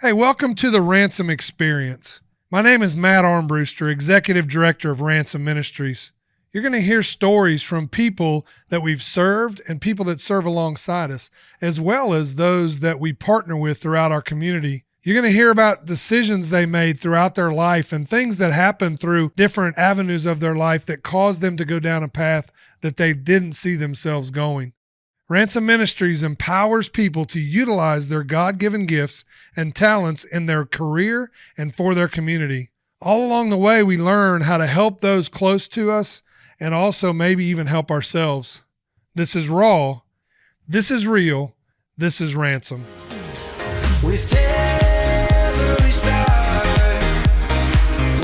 Hey, welcome to the Ransom Experience. My name is Matt Armbruster, Executive Director of Ransom Ministries. You're going to hear stories from people that we've served and people that serve alongside us, as well as those that we partner with throughout our community. You're going to hear about decisions they made throughout their life and things that happened through different avenues of their life that caused them to go down a path that they didn't see themselves going. Ransom Ministries empowers people to utilize their God-given gifts and talents in their career and for their community. All along the way, we learn how to help those close to us and also maybe even help ourselves. This is raw. This is real. This is Ransom. With every star,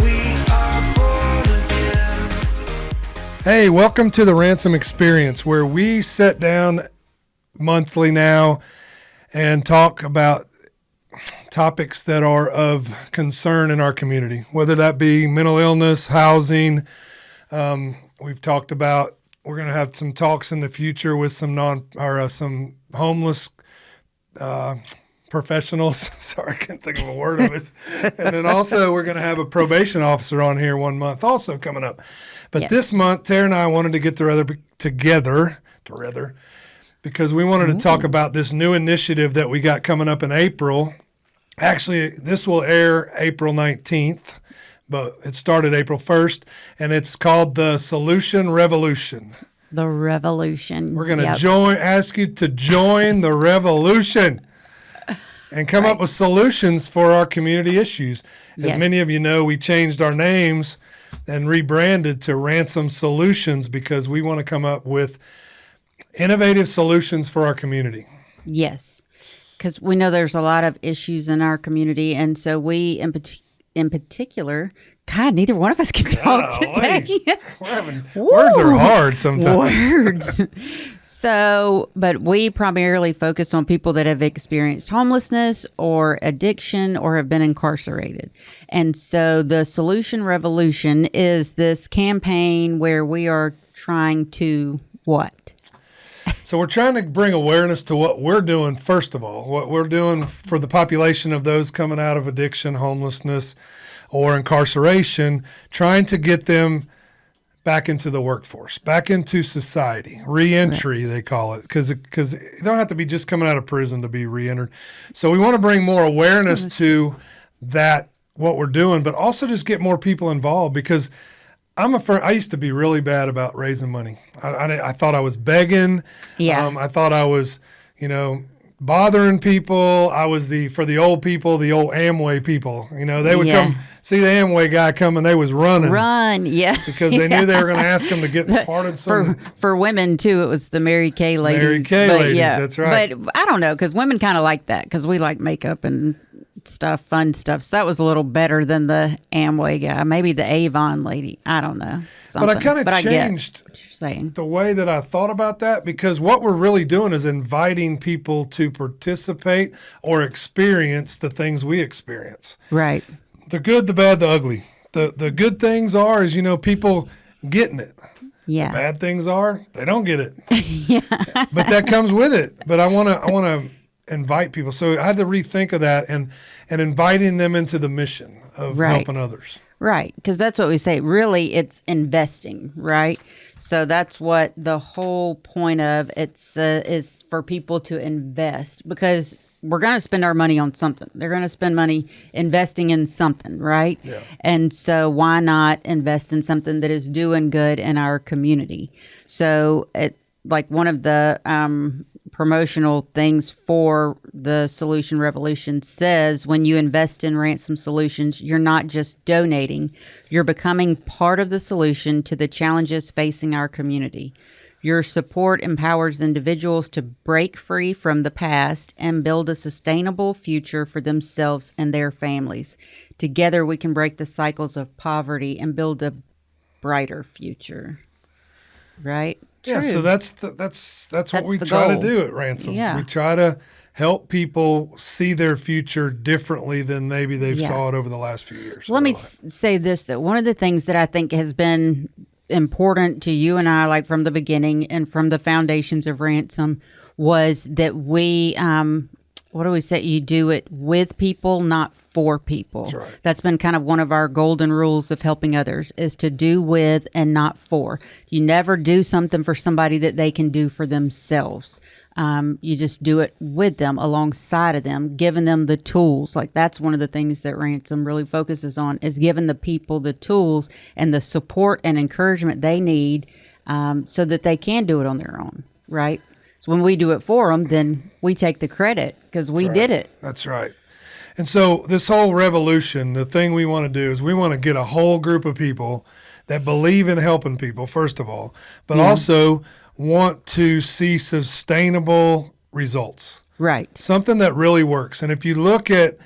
we are born again. Hey, welcome to the Ransom Experience, where we sit down monthly now and talk about topics that are of concern in our community, whether that be mental illness, housing. We've talked about, we're going to have some talks in the future with some some homeless professionals. Sorry, I can't think of a word of it. And then also we're going to have a probation officer on here 1 month also coming up. But Yes. This month, Tara and I wanted to get together because we wanted to talk about this new initiative that we got coming up in April. Actually, this will air April 19th, but it started April 1st, and it's called the Solution Revolution. The revolution. We're going to Yep. ask you to join the revolution and come up with solutions for our community issues. As Yes. many of you know, we changed our names and rebranded to Ransom Solutions because we want to come up with innovative solutions for our community. Yes. Because we know there's a lot of issues in our community. And so we, in particular, God, neither one of us can talk today. We're having, words are hard sometimes. Words. But we primarily focus on people that have experienced homelessness or addiction or have been incarcerated. And so the Solution Revolution is this campaign where we are trying to what? So we're trying to bring awareness to what we're doing, first of all, what we're doing for the population of those coming out of addiction, homelessness, or incarceration, trying to get them back into the workforce, back into society, reentry, they call it, because you don't have to be just coming out of prison to be reentered. So we want to bring more awareness to that, what we're doing, but also just get more people involved because I used to be really bad about raising money. I thought I was begging. Yeah. I thought I was, bothering people. I was for the old people, the old Amway people. They would Yeah. come see the Amway guy come and they was running. Run, yeah. Because they knew they were going to ask them to get part of some. For women too, it was the Mary Kay ladies. Mary Kay ladies, that's right. But I don't know, because women kind of like that, because we like makeup and stuff, fun stuff. So that was a little better than the Amway guy. Maybe the Avon lady. I don't know. But I kind of get changed what you're saying. the way that I thought about that because what we're really doing is inviting people to participate or experience the things we experience. Right. The good, the bad, the ugly. The good things is, people getting it. Yeah. Bad things are, they don't get it. Yeah. But that comes with it. But I want to invite people. So I had to rethink of that and inviting them into the mission of Right. helping others. Right, because that's what we say. Really, it's investing, right? So that's what the whole point of it's is for people to invest, because we're going to spend our money on something. They're going to spend money investing in something, right? Yeah. And so why not invest in something that is doing good in our community? So like one of the promotional things for the Solution Revolution says, when you invest in Ransom Solutions, you're not just donating, you're becoming part of the solution to the challenges facing our community. Your support empowers individuals to break free from the past and build a sustainable future for themselves and their families. Together, we can break the cycles of poverty and build a brighter future. Right? Yeah, True. so that's what we the try goal. to do at Ransom. Yeah. We try to help people see their future differently than maybe they've Yeah. saw it over the last few years. Let me say this, that one of the things that I think has been important to you and I, like from the beginning and from the foundations of Ransom, was that we what do we say? You do it with people, not for people. That's right. That's been kind of one of our golden rules of helping others, is to do with and not for. You never do something for somebody that they can do for themselves. You just do it with them, alongside of them, giving them the tools. Like, that's one of the things that Ransom really focuses on, is giving the people the tools and the support and encouragement they need, so that they can do it on their own, right? So when we do it for them, then we take the credit because we did it. That's right. And so this whole revolution, the thing we want to do is we want to get a whole group of people that believe in helping people, first of all, but also want to see sustainable results. Right. Something that really works. And if you look at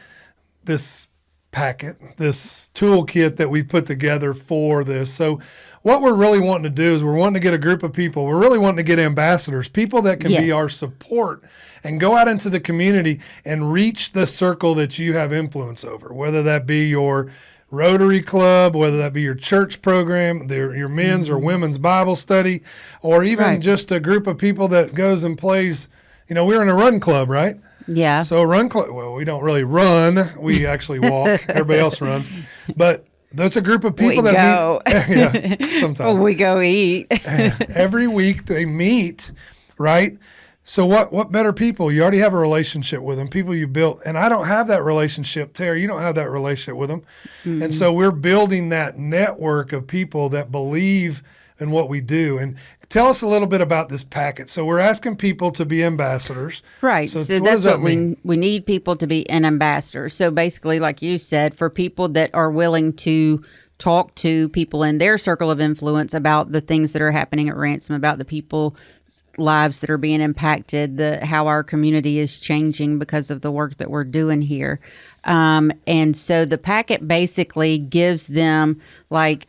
this packet, this toolkit that we put together for this, so what we're really wanting to do is we're wanting to get a group of people. We're really wanting to get ambassadors, people that can be Yes. our support and go out into the community and reach the circle that you have influence over, whether that be your Rotary Club, whether that be your church program, your men's or women's Bible study, or even Right. just a group of people that goes and plays. You know, we're in a run club, right? Yeah. So a run club, well, we don't really run. We actually walk. Everybody else runs. But that's a group of people We that go. meet. Yeah, sometimes. we go eat. Every week they meet, right? So what better people? You already have a relationship with them, people you built. And I don't have that relationship, Terry. You don't have that relationship with them. And so we're building that network of people that believe in what we do. And tell us a little bit about this packet. So we're asking people to be ambassadors. Right. So what that's does that what mean? we need people to be an ambassador. So basically, like you said, for people that are willing to talk to people in their circle of influence about the things that are happening at Ransom, about the people's lives that are being impacted, how our community is changing because of the work that we're doing here. And so the packet basically gives them like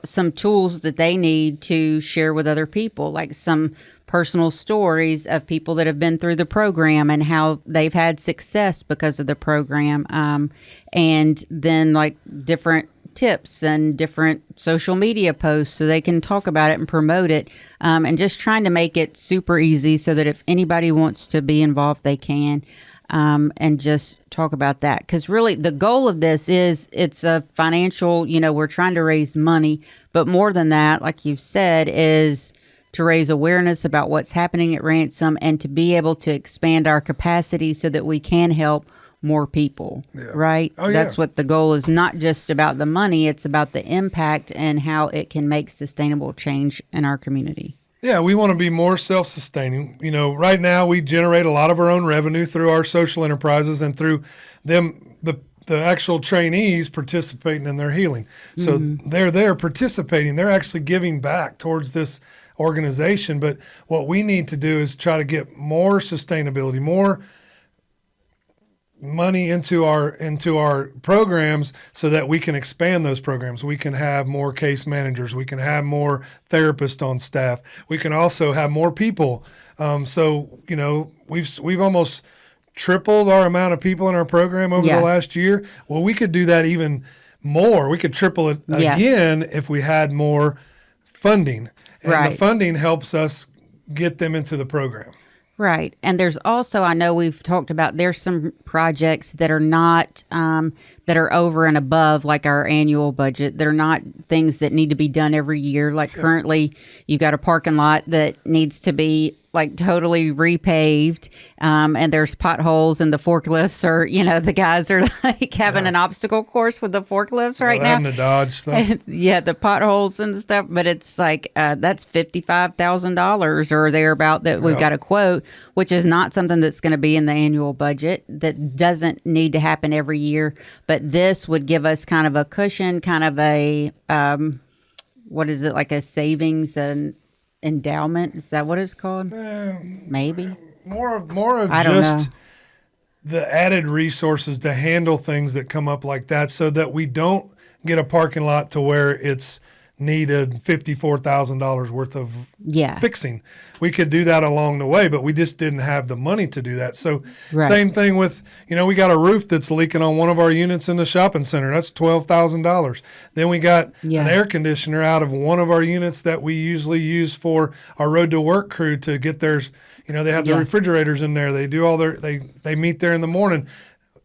some tools that they need to share with other people, like some personal stories of people that have been through the program and how they've had success because of the program. And then like different tips and different social media posts so they can talk about it and promote it, and just trying to make it super easy so that if anybody wants to be involved, they can, and just talk about that. Because really the goal of this is it's a financial, we're trying to raise money, but more than that, like you've said, is to raise awareness about what's happening at Ransom and to be able to expand our capacity so that we can help more people, right? Oh, yeah. That's what the goal is, not just about the money, it's about the impact and how it can make sustainable change in our community. Yeah, we want to be more self-sustaining. Right now we generate a lot of our own revenue through our social enterprises and through them, the actual trainees participating in their healing. So they're there participating. They're actually giving back towards this organization. But what we need to do is try to get more sustainability, more money into our programs so that we can expand those programs. We can have more case managers. We can have more therapists on staff. We can also have more people. We've almost tripled our amount of people in our program over the last year. Well, we could do that even more. We could triple it again if we had more funding. And the funding helps us get them into the program. Right. And there's also, I know we've talked about, there's some projects that are not, that are over and above like our annual budget. They're not things that need to be done every year. Like currently you got a parking lot that needs to be like totally repaved, and there's potholes and the forklifts are, the guys are like having an obstacle course with the forklifts right now. Having to dodge stuff. Yeah, the potholes and stuff, but it's like that's $55,000 or thereabout that we've got a quote, which is not something that's going to be in the annual budget. That doesn't need to happen every year, but this would give us kind of a cushion, kind of a what is it, like a savings and endowment? Is that what it's called? Maybe More of I don't just know. the added resources to handle things that come up like that, so that we don't get a parking lot to where it's needed $54,000 worth of fixing. We could do that along the way, but we just didn't have the money to do that. So same thing with, we got a roof that's leaking on one of our units in the shopping center. That's $12,000. Then we got an air conditioner out of one of our units that we usually use for our road to work crew to get theirs, They have the Yeah. refrigerators in there. They do all they meet there in the morning.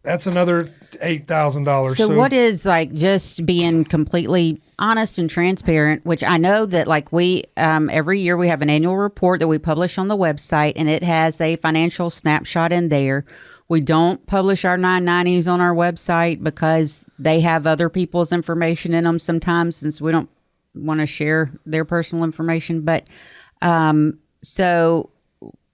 That's another $8,000. So what is like just being completely honest and transparent, which I know that like we every year we have an annual report that we publish on the website, and it has a financial snapshot in there. We don't publish our 990s on our website because they have other people's information in them sometimes, since we don't want to share their personal information. But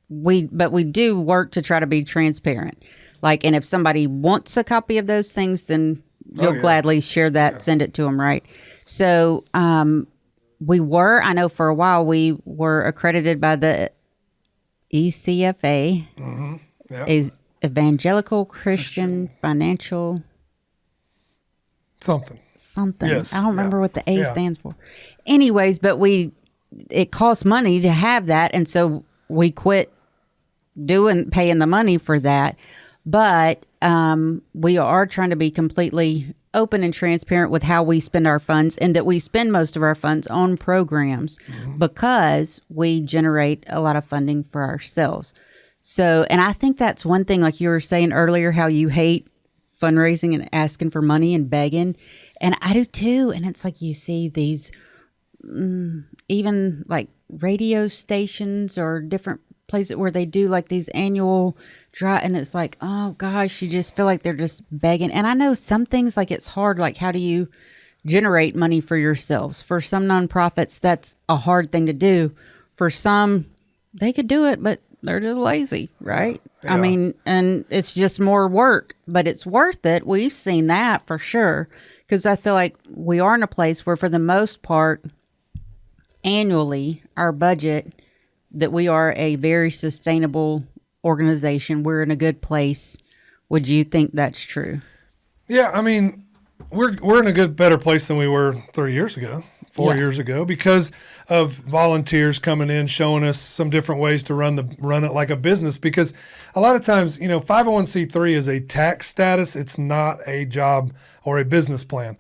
we do work to try to be transparent. Like, and if somebody wants a copy of those things, then you'll gladly share that, send it to them, right? So I know for a while we were accredited by the ECFA, is Evangelical Christian Financial something. Yes, I don't remember what the A yeah. stands for. Anyways, but it costs money to have that, and so we quit paying the money for that. But we are trying to be completely open and transparent with how we spend our funds, and that we spend most of our funds on programs because we generate a lot of funding for ourselves. So, and I think that's one thing, like you were saying earlier, how you hate fundraising and asking for money and begging. And I do too. And it's like you see these, even like radio stations or different places where they do like these annual and it's like, oh gosh, you just feel like they're just begging. And I know some things, like it's hard, like how do you generate money for yourselves? For some nonprofits, that's a hard thing to do. For some, they could do it, but they're just lazy, right? Yeah. I mean, and it's just more work, but it's worth it. We've seen that for sure, because I feel like we are in a place where for the most part, annually, our budget, that we are a very sustainable organization. We're in a good place. Would you think that's true? Yeah, I mean, we're in a better place than we were 3 years ago, 4 years ago, because of volunteers coming in, showing us some different ways to run it like a business. Because a lot of times, 501c3 is a tax status. It's not a job or a business plan.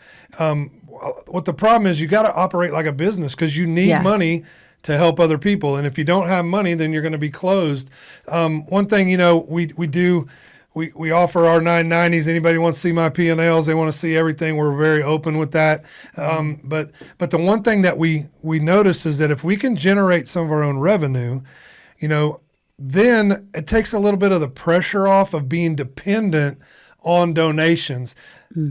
What the problem is, you got to operate like a business because you need money to help other people. And if you don't have money, then you're going to be closed. One thing, we offer our 990s. Anybody wants to see my P&Ls, they want to see everything. We're very open with that. But the one thing that we notice is that if we can generate some of our own revenue, then it takes a little bit of the pressure off of being dependent on donations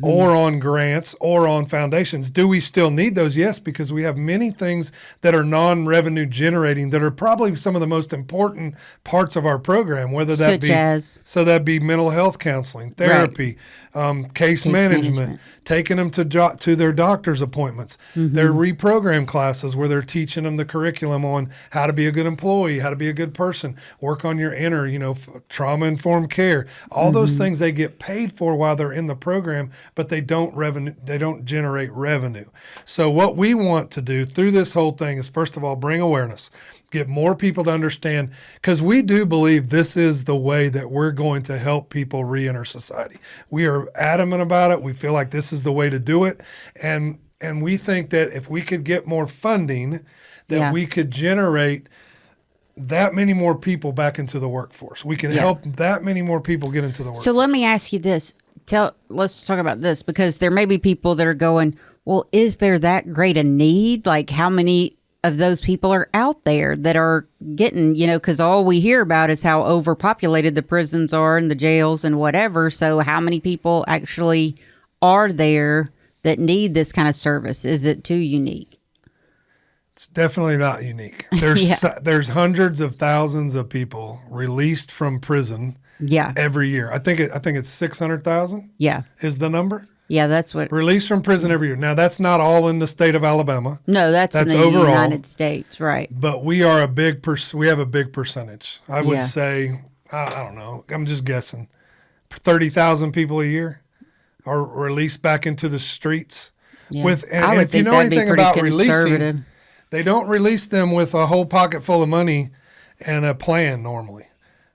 or on grants or on foundations. Do we still need those? Yes, because we have many things that are non-revenue generating that are probably some of the most important parts of our program, whether that that'd be mental health counseling, therapy, case management, taking them to their doctor's appointments, their reprogram classes where they're teaching them the curriculum on how to be a good employee, how to be a good person, work on your inner, trauma-informed care. All those things they get paid for while they're in the program, but they don't generate revenue. So what we want to do through this whole thing is, first of all, bring awareness, get more people to understand, because we do believe this is the way that we're going to help people re-enter society. We are adamant about it. We feel like this is the way to do it. And we think that if we could get more funding, that we could generate that many more people back into the workforce. We can help that many more people get into the workforce. So let me ask you this. Let's talk about this, because there may be people that are going, well, is there that great a need? Like, how many of those people are out there that are getting, because all we hear about is how overpopulated the prisons are and the jails and whatever. So how many people actually are there that need this kind of service? Is it too unique? It's definitely not unique. There's hundreds of thousands of people released from prison every year. I think it's 600,000 is the number. Yeah, that's what. Released from prison every year. Now, that's not all in the state of Alabama. No, that's in the overall, United States, right. But we are we have a big percentage. I would say, I don't know, I'm just guessing, 30,000 people a year are released back into the streets. Yeah. And if you know anything about releasing, they don't release them with a whole pocket full of money and a plan normally.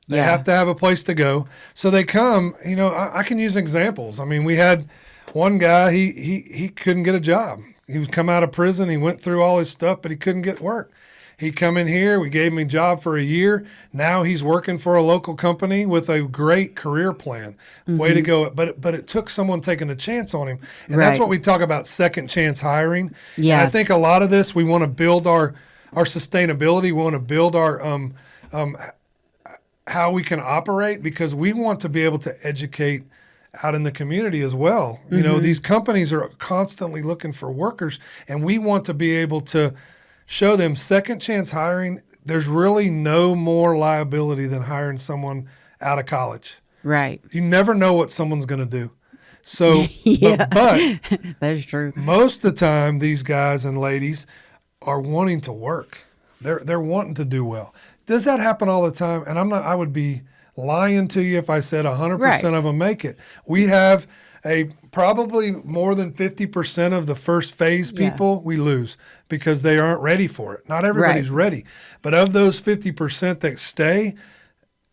They have to have a place to go. So they come, I can use examples. I mean, we had one guy, he couldn't get a job. He was come out of prison. He went through all his stuff, but he couldn't get work. He come in here. We gave him a job for a year. Now he's working for a local company with a great career plan. Way to go! But it took someone taking a chance on him, and that's Right. what we talk about second chance hiring. Yeah. And I think a lot of this we want to build our sustainability. We want to build our how we can operate because we want to be able to educate out in the community as well. You know, these companies are constantly looking for workers, and we want to be able to show them second chance hiring. There's really no more liability than hiring someone out of college. Right. You never know what someone's going to do. So, Yeah. but That is true. most of the time, these guys and ladies are wanting to work. They're wanting to do well. Does that happen all the time? And I would be lying to you if I said 100% Right. of them make it. We have probably more than 50% of the first phase Yeah. people we lose because they aren't ready for it. Not everybody's ready. But of those 50% that stay,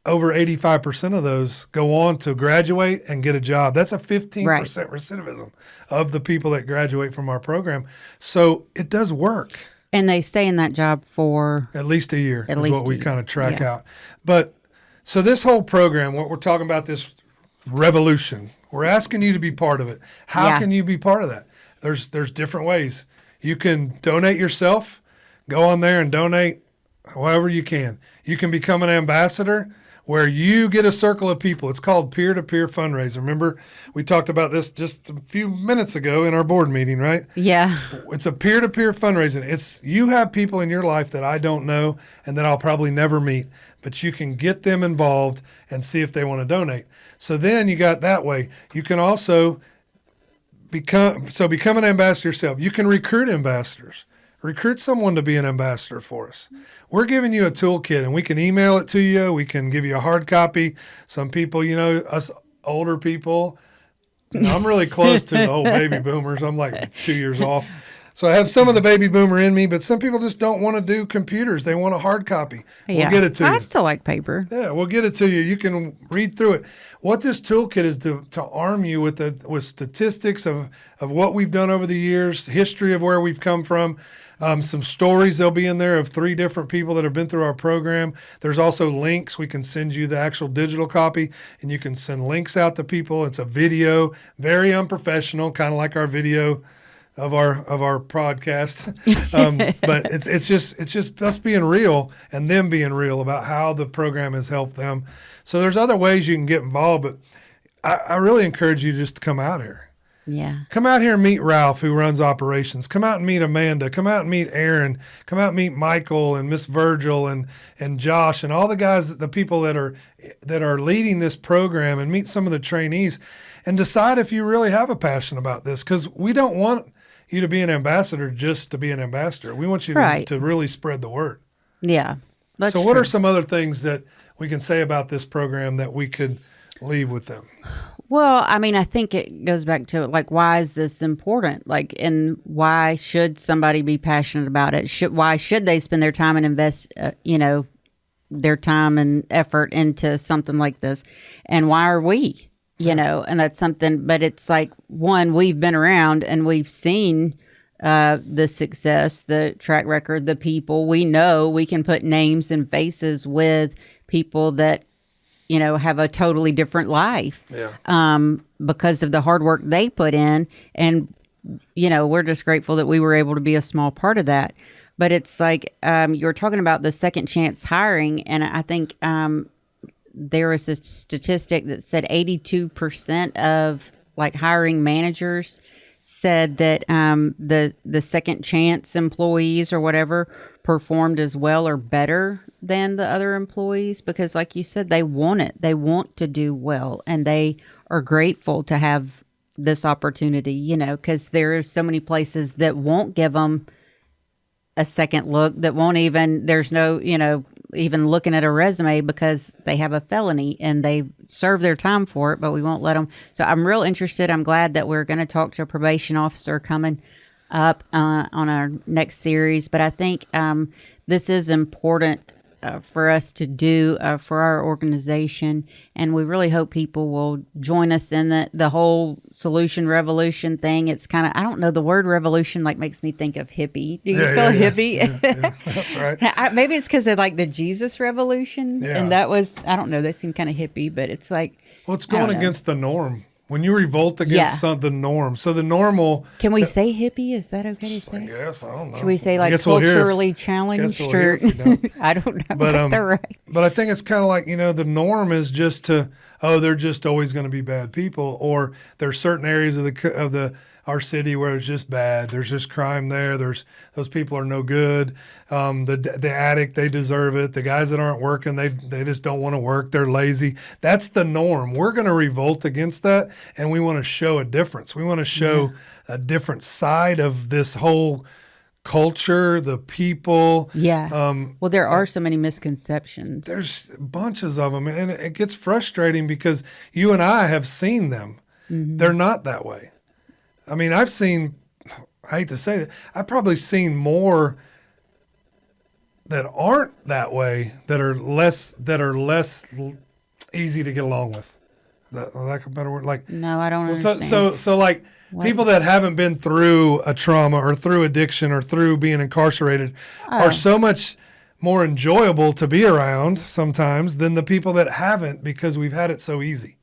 over 85% of those go on to graduate and get a job. That's a 15% recidivism of the people that graduate from our program. So it does work. And they stay in that job for At least a year At is least what a we year. kind of track Yeah. out. But so this whole program, what we're talking about, this revolution, we're asking you to be part of it. How Yeah. can you be part of that? There's different ways. You can donate yourself. Go on there and donate however you can. You can become an ambassador where you get a circle of people. It's called peer-to-peer fundraiser. Remember, we talked about this just a few minutes ago in our board meeting, right? yeah. It's a peer-to-peer fundraising. It's you have people in your life that I don't know and that I'll probably never meet, but you can get them involved and see if they want to donate. So then you got that way. You can also become an ambassador yourself. You can recruit ambassadors. Recruit someone to be an ambassador for us. We're giving you a toolkit, and we can email it to you. We can give you a hard copy. Some people, you know, us older people, I'm really close to the old baby boomers. I'm like 2 years off. So I have some of the baby boomer in me, but some people just don't want to do computers. They want a hard copy. We'll Yeah. get it to I you. still like paper. Yeah, we'll get it to you. You can read through it. What this toolkit is to arm you with statistics of what we've done over the years, history of where we've come from, some stories they'll be in there of 3 different people that have been through our program. There's also links. We can send you the actual digital copy, and you can send links out to people. It's a video, very unprofessional, kind of like our video of our podcast, but it's just us being real and them being real about how the program has helped them. So there's other ways you can get involved, but I really encourage you just to come out here. Yeah. Come out here and meet Ralph, who runs operations. Come out and meet Amanda. Come out and meet Aaron. Come out and meet Michael and Miss Virgil and Josh and all the guys, the people that are leading this program, and meet some of the trainees and decide if you really have a passion about this, because we don't want you to be an ambassador just to be an ambassador. We want you Right. to really spread the word. Yeah. That's So what true. are some other things that we can say about this program that we could leave with them? Well, I mean, I think it goes back to like, why is this important? Like, and why should somebody be passionate about it? Why should they spend their time and invest, their time and effort into something like this? And why are we, and that's something, but it's like, one, we've been around and we've seen the success, the track record, the people. We know we can put names and faces with people that, have a totally different life. Yeah. Because of the hard work they put in. And, we're just grateful that we were able to be a small part of that. But it's like, you're talking about the second chance hiring. And I think there was a statistic that said 82% of like hiring managers said that the second chance employees or whatever performed as well or better than the other employees, because like you said, they want it. They want to do well, and they are grateful to have this opportunity, because there are so many places that won't give them a second look, that won't even, there's no, even looking at a resume because they have a felony and they serve their time for it, but we won't let them. So I'm real interested. I'm glad that we're going to talk to a probation officer coming up on our next series. But I think this is important for us to do for our organization, and we really hope people will join us in the whole solution revolution thing. It's kind of, I don't know, the word revolution like makes me think of hippie. Do you feel hippie? Yeah, that's right. Maybe it's because of like the Jesus revolution, Yeah. and that was, I don't know, that seemed kind of hippie, but it's like, Well, it's I don't going know. against the norm. When you revolt against the norm. So the normal, Can we say hippie? Is that okay to I say? guess, I don't know. Should we say I like guess we'll hear if- culturally challenged we'll hear or if we don't. I don't know. But But they're right. but I think it's kind of like, the norm is just to, they're just always going to be bad people, or there's certain areas of our city where it's just bad. There's just crime there. Those people are no good. The addict, they deserve it. The guys that aren't working, they just don't want to work. They're lazy. That's the norm. We're going to revolt against that, and we want to show a difference. We want to show a different side of this whole culture, the people. Yeah. Well, there are so many misconceptions. There's bunches of them, and it gets frustrating because you and I have seen them. They're not that way. I mean, I hate to say it, I've probably seen more that aren't that way, that are less easy to get along with. Is that like a better word? Like, No, I don't so understand. so like people that haven't been through a trauma or through addiction or through being incarcerated are so much more enjoyable to be around sometimes than the people that haven't, because we've had it so easy.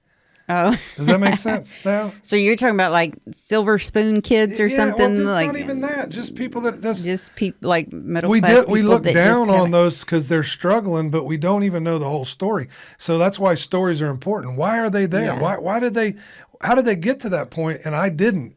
Oh, Does that make sense now? so you're talking about like silver spoon kids or something? Well, Like not even that. Just people that just people like middle we class did. people We look that down just on haven't- those because they're struggling, but we don't even know the whole story. So that's why stories are important. Why are they there? Yeah. Why did they? How did they get to that point and I didn't?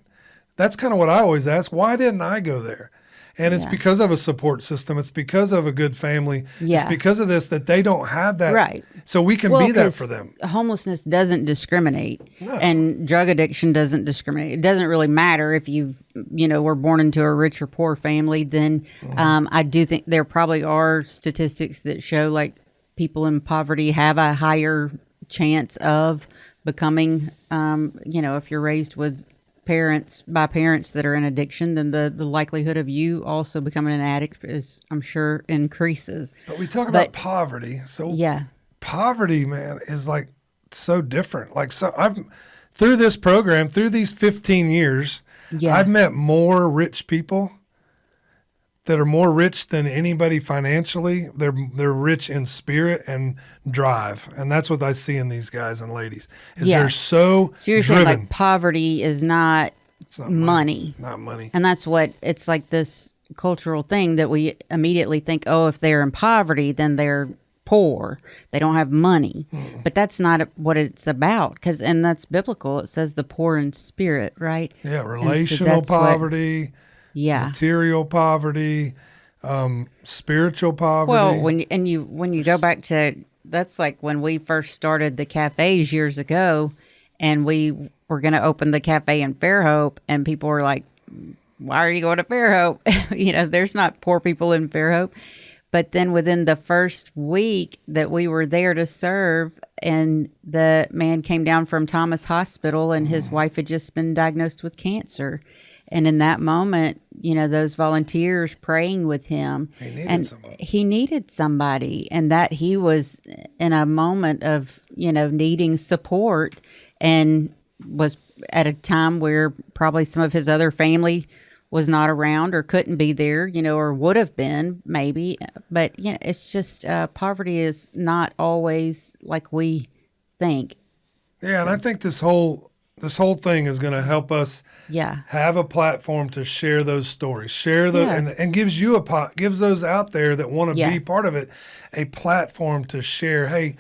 That's kind of what I always ask. Why didn't I go there? And it's Yeah. because of a support system. It's because of a good family. Yeah. It's because of this that they don't have that. Right. So we can Well, be that 'cause for them. Homelessness doesn't discriminate, No. and drug addiction doesn't discriminate. It doesn't really matter if were born into a rich or poor family. Then I do think there probably are statistics that show like people in poverty have a higher chance of becoming, if you're raised with parents that are in addiction, then the likelihood of you also becoming an addict is, I'm sure, increases. But we talk about But- poverty. So Yeah. poverty, man, is like so different. Like, so I've through this program, through these 15 years, Yeah. I've met more rich people that are more rich than anybody financially. They're rich in spirit and drive, and that's what I see in these guys and ladies. Is Yeah. they're so So you're saying driven. like poverty is not It's not money. not money. And that's what it's like, this cultural thing that we immediately think, oh, if they're in poverty, then they're poor. They don't have money. But that's not what it's about. And that's biblical. It says the poor in spirit, right? Yeah, so relational that's what- poverty, Yeah. material poverty, spiritual poverty. Well, when you go back to, that's like when we first started the cafes years ago, and we were going to open the cafe in Fairhope, and people were like, "Why are you going to Fairhope? There's not poor people in Fairhope." But then within the first week that we were there to serve, and the man came down from Thomas Hospital, and his wife had just been diagnosed with cancer. And in that moment, those volunteers praying with him, he needed somebody, and that he was in a moment of, needing support, and was at a time where probably some of his other family was not around or couldn't be there, or would have been maybe. But, it's just poverty is not always like we think. Yeah, and I think this whole thing is going to help us Yeah. have a platform to share those stories, share those, Yeah. and gives you gives those out there that want to Yeah. be part of it a platform to share. Hey,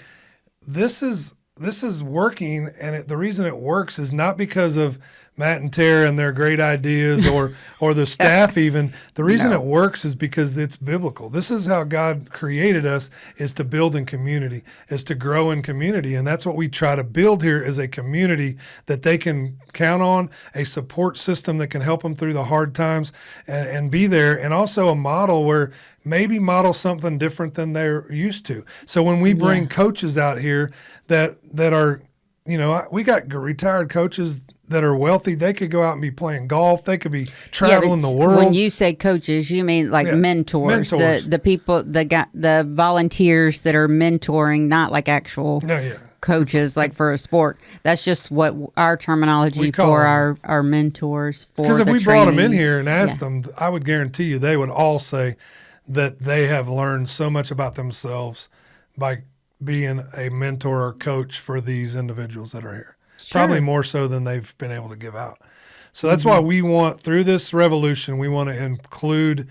this is working, and the reason it works is not because of Matt and Tara and their great ideas or the staff even. The reason it works is because it's biblical. This is how God created us, is to build in community, is to grow in community. And that's what we try to build here, is a community that they can count on, a support system that can help them through the hard times and be there. And also a model where maybe model something different than they're used to. So when we bring coaches out here that are, we got retired coaches that are wealthy, they could go out and be playing golf. They could be Yeah, traveling the it's- world. When you say coaches, you mean like Yeah, mentors, mentors. the people, the volunteers that are mentoring, not like actual No, yeah. coaches, like for a sport. That's just what our terminology We call for them. our mentors for. Because if the we brought them in trainees. here and asked Yeah. them, I would guarantee you they would all say that they have learned so much about themselves by being a mentor or coach for these individuals that are here. Probably more so than they've been able to give out. So that's why we want, through this revolution, we want to include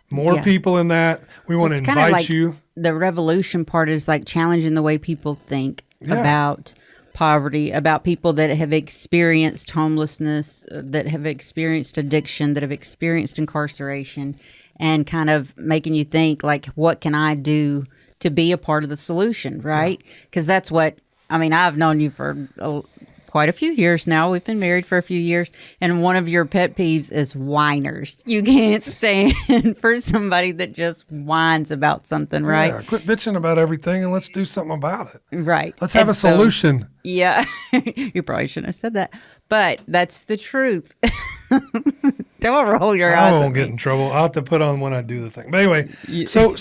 more Yeah. people in that. We want to It's kinda invite like you. The revolution part is like challenging the way people think Yeah. about poverty, about people that have experienced homelessness, that have experienced addiction, that have experienced incarceration, and kind of making you think like, what can I do to be a part of the solution, right? Because that's what, I mean, I've known you for quite a few years now. We've been married for a few years, and one of your pet peeves is whiners. You can't stand for somebody that just whines about something, right? Yeah, quit bitching about everything and let's do something about it. Right. Let's have And a so- solution. Yeah. You probably shouldn't have said that, but that's the truth. Don't roll your I eyes. won't at get me. in trouble. I'll have to put on when I do the thing. But anyway, so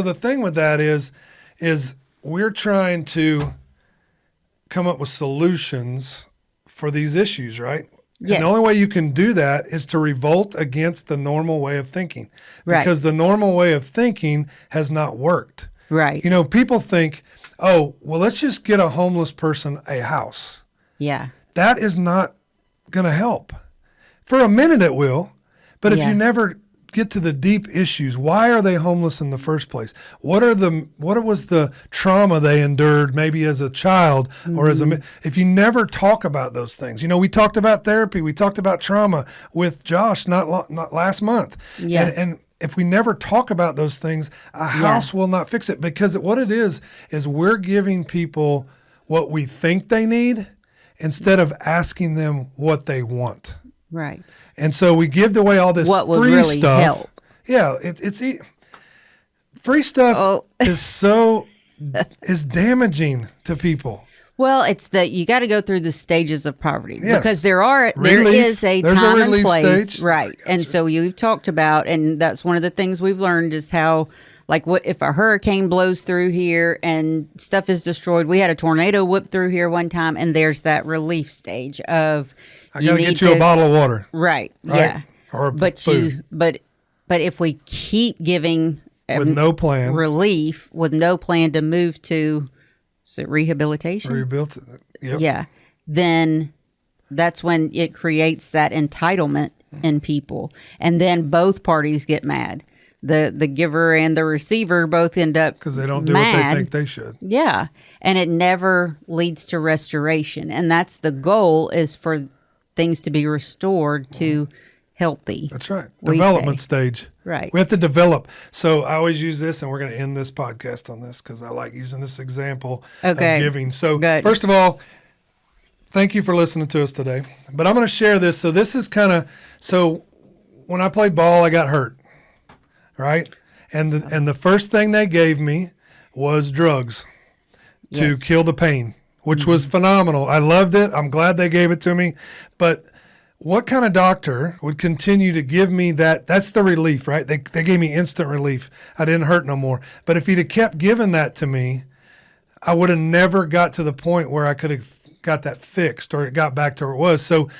the thing with that is we're trying to come up with solutions for these issues, right? Yes. And the only way you can do that is to revolt against the normal way of thinking. Right. Because the normal way of thinking has not worked. Right. You know, people think, oh, well, let's just get a homeless person a house. Yeah. That is not going to help. For a minute it will, but if Yeah. you never get to the deep issues, why are they homeless in the first place? What was the trauma they endured maybe as a child or as Mm-hmm. if you never talk about those things. You know, we talked about therapy, we talked about trauma with Josh not last month. Yeah. And if we never talk about those things, a house will not fix it, because what it is we're giving people what we think they need instead of asking them what they want. Right. And so we give away all this What would free really stuff. help. Yeah, free stuff Oh. is damaging to people. Well, it's that you got to go through the stages of poverty, Yes. because there Relief. is a There's a time and relief place, stage. right? And so you've talked about, and that's one of the things we've learned is how, like, what if a hurricane blows through here and stuff is destroyed? We had a tornado whip through here one time, and there's that relief stage of I got to get you a bottle of water. right? Right? Yeah, Or but food. but if we keep giving With no plan. relief with no plan to move to, is it rehabilitation? Rebuilt. Yep. Yeah. Then that's when it creates that entitlement in people. And then both parties get mad. The giver and the receiver both end up Because they don't do mad. what they think they should. Yeah. And it never leads to restoration. And that's the goal, is for things to be restored to healthy. That's right. we Development say. stage. Right. We have to develop. So I always use this, and we're going to end this podcast on this because I like using this example Okay. of giving. So Good. first of all, thank you for listening to us today. But I'm going to share this. So this is so when I played ball, I got hurt, right? And the first thing they gave me was drugs to Yes. kill the pain, which was phenomenal. I loved it. I'm glad they gave it to me. But what kind of doctor would continue to give me that? That's the relief, right? They gave me instant relief. I didn't hurt no more. But if he'd have kept giving that to me, I would have never got to the point where I could have got that fixed or it got back to where it was. So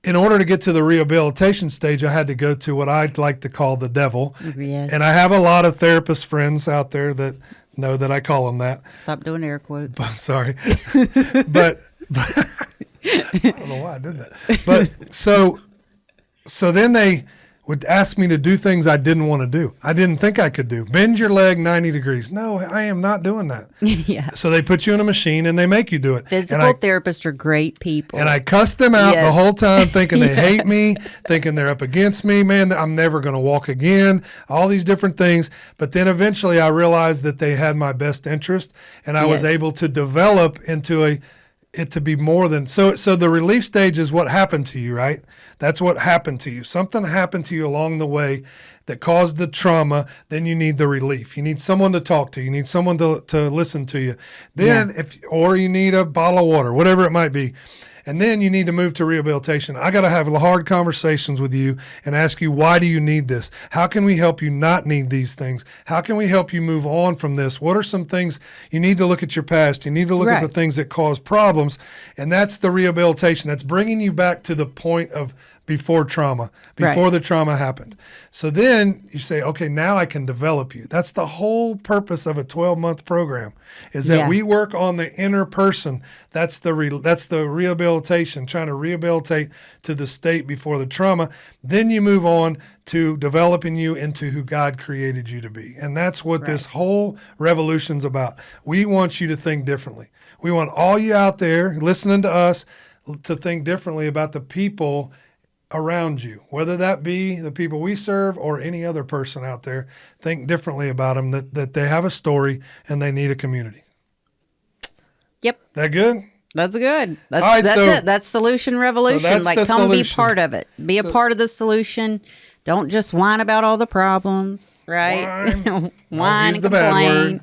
in order to get to the rehabilitation stage, I had to go to what I'd like to call the devil. Yes. And I have a lot of therapist friends out there that know that I call them that. Stop doing air quotes. Sorry. but I don't know why I did that. But so then they would ask me to do things I didn't want to do. I didn't think I could do. Bend your leg 90 degrees. No, I am not doing that. Yeah. So they put you in a machine and they make you do it. Physical therapists are great people. And I cussed them out the Yes. whole time, thinking they hate me, thinking they're up against me. Man, I'm never going to walk again. All these different things. But then eventually I realized that they had my best interest, and I was Yes. able to develop into it to be more than so the relief stage is what happened to you, right? That's what happened to you. Something happened to you along the way that caused the trauma. Then you need the relief. You need someone to talk to. You need someone to listen to you. Then or you need a bottle of water, whatever it might be. And then you need to move to rehabilitation. I got to have hard conversations with you and ask you, why do you need this? How can we help you not need these things? How can we help you move on from this? What are some things you need to look at your past? You need to look at Right. the things that cause problems. And that's the rehabilitation. That's bringing you back to the point of before trauma, before Right. the trauma happened. So then you say, okay, now I can develop you. That's the whole purpose of a 12-month program, is that Yeah. we work on the inner person. That's the rehabilitation, trying to rehabilitate to the state before the trauma. Then you move on to developing you into who God created you to be. And that's what this whole revolution's about. We want you to think differently. We want all you out there listening to us to think differently about the people around you, whether that be the people we serve or any other person out there. Think differently about them, that they have a story and they need a community. Yep. That good? That's good. That's, All right, that's so- it. That's solution revolution. that's Like, the come be solution. part of it. Be a part of the solution. Don't just whine about all the problems, right? Whine use and the bad complain. word.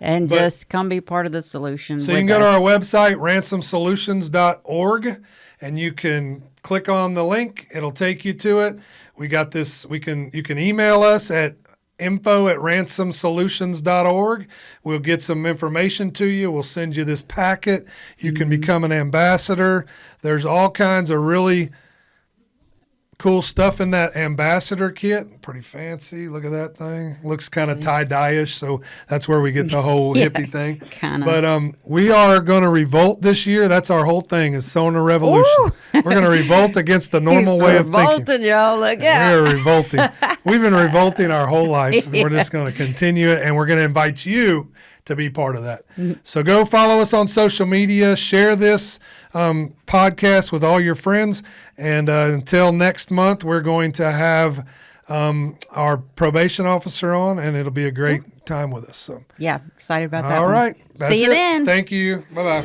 And But- just come be part of the solution. So you can go to our website, ransomsolutions.org, and you can click on the link. It'll take you to it. We got this. You can email us at info@ransomsolutions.org. We'll get some information to you. We'll send you this packet. You can become an ambassador. There's all kinds of really cool stuff in that ambassador kit. Pretty fancy. Look at that thing. Looks kind of tie-dye-ish, so that's where we get the whole hippie thing. kinda. But we are going to revolt this year. That's our whole thing, is sowing a revolution. Ooh. We're going to revolt against the normal way of thinking. revolting, y'all. Look out. We're revolting. We've been revolting our whole life. We're just going to continue it, and we're going to invite you to be part of that. So go follow us on social media. Share this podcast with all your friends. And until next month, we're going to have our probation officer on, and it'll be a great time with us. So, Yeah, excited about that. all one. right. That's See you it. then. Thank you. Bye-bye.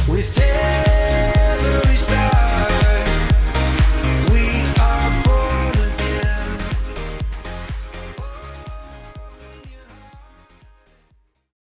with